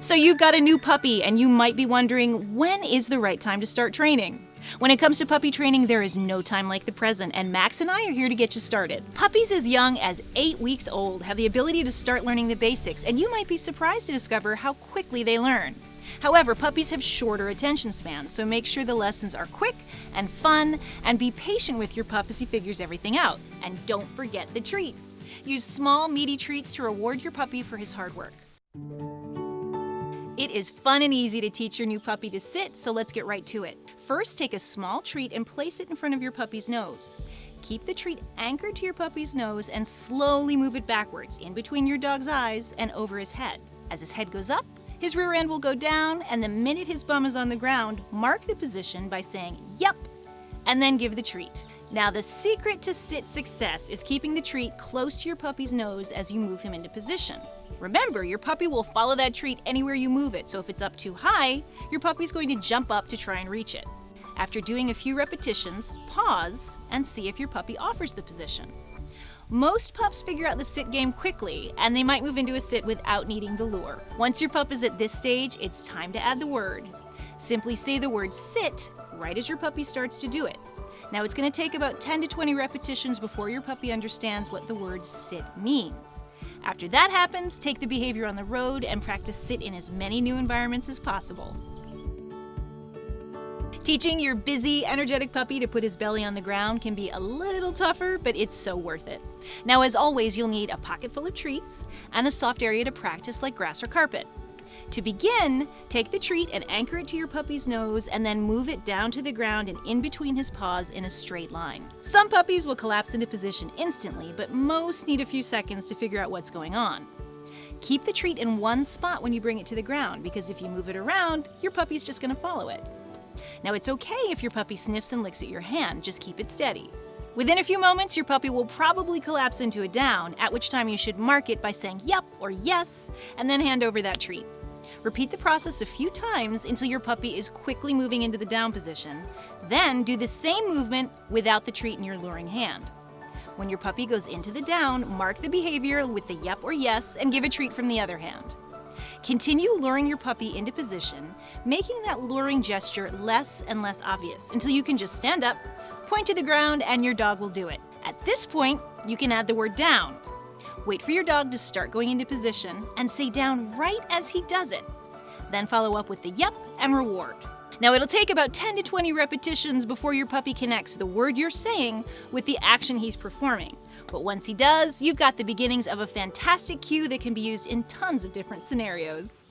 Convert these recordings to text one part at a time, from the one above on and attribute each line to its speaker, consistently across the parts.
Speaker 1: So you've got a new puppy and you might be wondering, when is the right time to start training? When it comes to puppy training, there is no time like the present, and Max and I are here to get you started. Puppies as young as 8 weeks old have the ability to start learning the basics, and you might be surprised to discover how quickly they learn. However, puppies have shorter attention spans, so make sure the lessons are quick and fun, and be patient with your pup as he figures everything out. And don't forget the treats. Use small, meaty treats to reward your puppy for his hard work. It is fun and easy to teach your new puppy to sit, so let's get right to it. First, take a small treat and place it in front of your puppy's nose. Keep the treat anchored to your puppy's nose and slowly move it backwards, in between your dog's eyes and over his head. As his head goes up, his rear end will go down, and the minute his bum is on the ground, mark the position by saying, "Yep," and then give the treat. Now, the secret to sit success is keeping the treat close to your puppy's nose as you move him into position. Remember, your puppy will follow that treat anywhere you move it, so if it's up too high, your puppy's going to jump up to try and reach it. After doing a few repetitions, pause and see if your puppy offers the position. Most pups figure out the sit game quickly, and they might move into a sit without needing the lure. Once your pup is at this stage, it's time to add the word. Simply say the word sit right as your puppy starts to do it. Now, it's going to take about 10 to 20 repetitions before your puppy understands what the word sit means. After that happens, take the behavior on the road and practice sit in as many new environments as possible. Teaching your busy, energetic puppy to put his belly on the ground can be a little tougher, but it's so worth it. Now, as always, you'll need a pocket full of treats and a soft area to practice like grass or carpet. To begin, take the treat and anchor it to your puppy's nose and then move it down to the ground and in between his paws in a straight line. Some puppies will collapse into position instantly, but most need a few seconds to figure out what's going on. Keep the treat in one spot when you bring it to the ground, because if you move it around, your puppy's just going to follow it. Now, it's okay if your puppy sniffs and licks at your hand, just keep it steady. Within a few moments, your puppy will probably collapse into a down, at which time you should mark it by saying "Yep" or "Yes," and then hand over that treat. Repeat the process a few times until your puppy is quickly moving into the down position. Then do the same movement without the treat in your luring hand. When your puppy goes into the down, mark the behavior with the "Yep" or "Yes" and give a treat from the other hand. Continue luring your puppy into position, making that luring gesture less and less obvious until you can just stand up, point to the ground, and your dog will do it. At this point, you can add the word "down." Wait for your dog to start going into position and say "down" right as he does it. Then follow up with the "Yep" and reward. Now, it'll take about 10 to 20 repetitions before your puppy connects the word you're saying with the action he's performing. But once he does, you've got the beginnings of a fantastic cue that can be used in tons of different scenarios.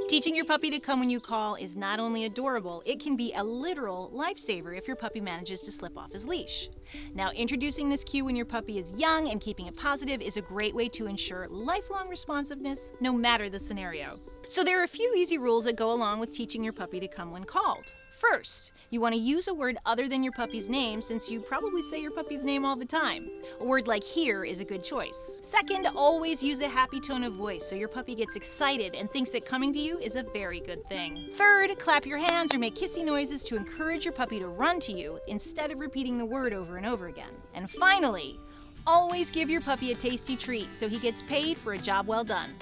Speaker 1: Teaching your puppy to come when you call is not only adorable, it can be a literal lifesaver if your puppy manages to slip off his leash. Now, introducing this cue when your puppy is young and keeping it positive is a great way to ensure lifelong responsiveness, no matter the scenario. So there are a few easy rules that go along with teaching your puppy to come when called. First, you want to use a word other than your puppy's name, since you probably say your puppy's name all the time. A word like "here" is a good choice. Second, always use a happy tone of voice so your puppy gets excited and thinks that coming to you is a very good thing. Third, clap your hands or make kissy noises to encourage your puppy to run to you instead of repeating the word over and over again. And finally, always give your puppy a tasty treat so he gets paid for a job well done.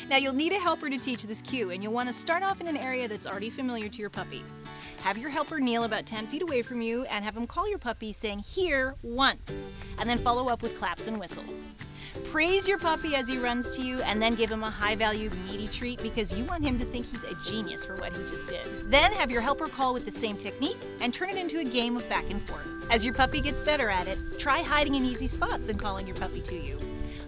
Speaker 1: Now, you'll need a helper to teach this cue, and you'll want to start off in an area that's already familiar to your puppy. Have your helper kneel about 10 feet away from you and have him call your puppy saying "here" once, and then follow up with claps and whistles. Praise your puppy as he runs to you, and then give him a high-value, meaty treat because you want him to think he's a genius for what he just did. Then have your helper call with the same technique and turn it into a game of back and forth. As your puppy gets better at it, try hiding in easy spots and calling your puppy to you.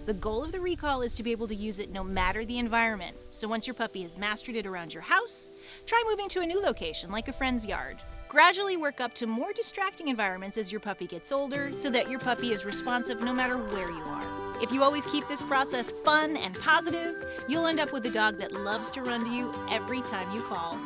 Speaker 1: The goal of the recall is to be able to use it no matter the environment. So once your puppy has mastered it around your house, try moving to a new location like a friend's yard. Gradually work up to more distracting environments as your puppy gets older so that your puppy is responsive no matter where you are. If you always keep this process fun and positive, you'll end up with a dog that loves to run to you every time you call.